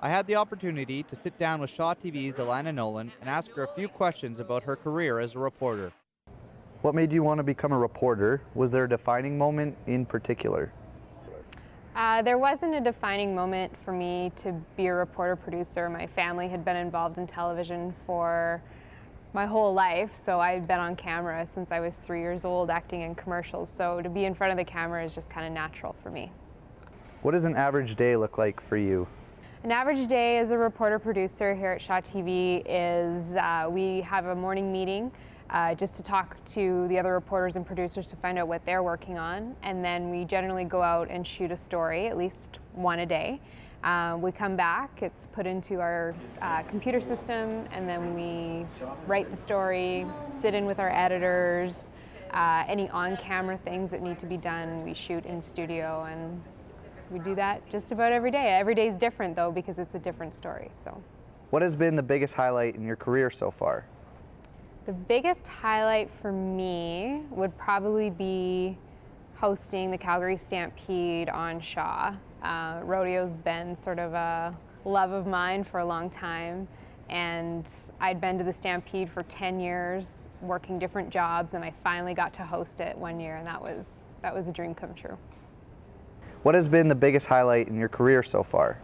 I had the opportunity to sit down with Shaw TV's Alanna Nolan and ask her a few questions about her career as a reporter. What made you want to become a reporter? Was there a defining moment in particular? There wasn't a defining moment for me to be a reporter-producer. My family had been involved in television for my whole life, so I'd been on camera since I was 3 years old acting in commercials, so to be in front of the camera is just kind of natural for me. What does an average day look like for you? An average day as a reporter-producer here at Shaw TV is we have a morning meeting just to talk to the other reporters and producers to find out what they're working on, and then we generally go out and shoot a story, at least one a day. We come back, it's put into our computer system, and then we write the story, sit in with our editors, any on-camera things that need to be done, we shoot in studio, and we do that just about every day. Every day is different though because it's a different story. So, what has been the biggest highlight in your career so far? The biggest highlight for me would probably be hosting the Calgary Stampede on Shaw. Rodeo's been sort of a love of mine for a long time, and I'd been to the Stampede for 10 years working different jobs, and I finally got to host it one year, and that was a dream come true. What has been the biggest highlight in your career so far?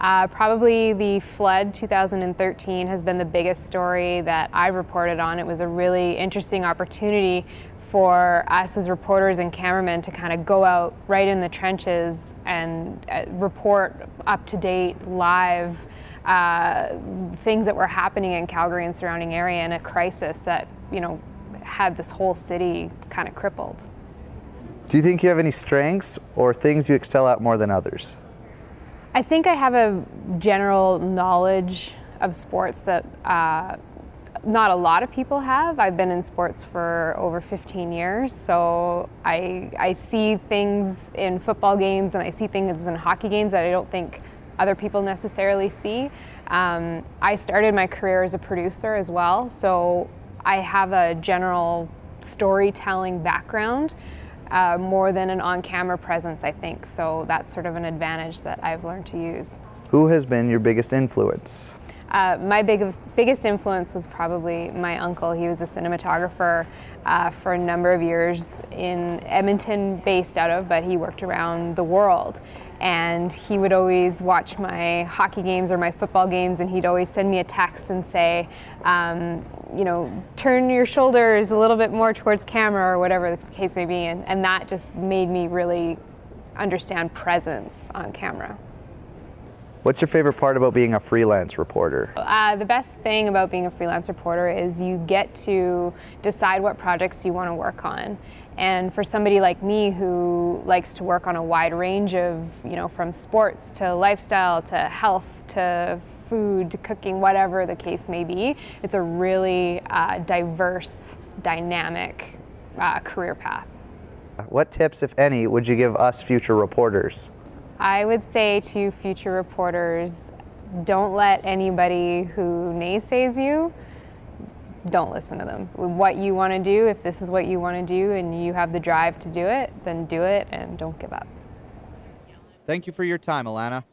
Probably the flood 2013 has been the biggest story that I reported on. It was a really interesting opportunity for us as reporters and cameramen to kind of go out right in the trenches and report up-to-date, live things that were happening in Calgary and surrounding area in a crisis that, had this whole city kind of crippled. Do you think you have any strengths or things you excel at more than others? I think I have a general knowledge of sports that not a lot of people have. I've been in sports for over 15 years, so I see things in football games and I see things in hockey games that I don't think other people necessarily see. I started my career as a producer as well, so I have a general storytelling background. More than an on-camera presence, I think. So that's sort of an advantage that I've learned to use. Who has been your biggest influence? My biggest influence was probably my uncle. He was a cinematographer for a number of years in Edmonton based out of, but he worked around the world. And he would always watch my hockey games or my football games, and he'd always send me a text and say, turn your shoulders a little bit more towards camera or whatever the case may be. And that just made me really understand presence on camera. What's your favorite part about being a freelance reporter? The best thing about being a freelance reporter is you get to decide what projects you want to work on. And for somebody like me who likes to work on a wide range of, from sports to lifestyle to health to food to cooking, whatever the case may be, it's a really diverse, dynamic career path. What tips, if any, would you give us future reporters? I would say to future reporters, don't let anybody who naysays you, don't listen to them. What you want to do, if this is what you want to do and you have the drive to do it, then do it and don't give up. Thank you for your time, Alanna.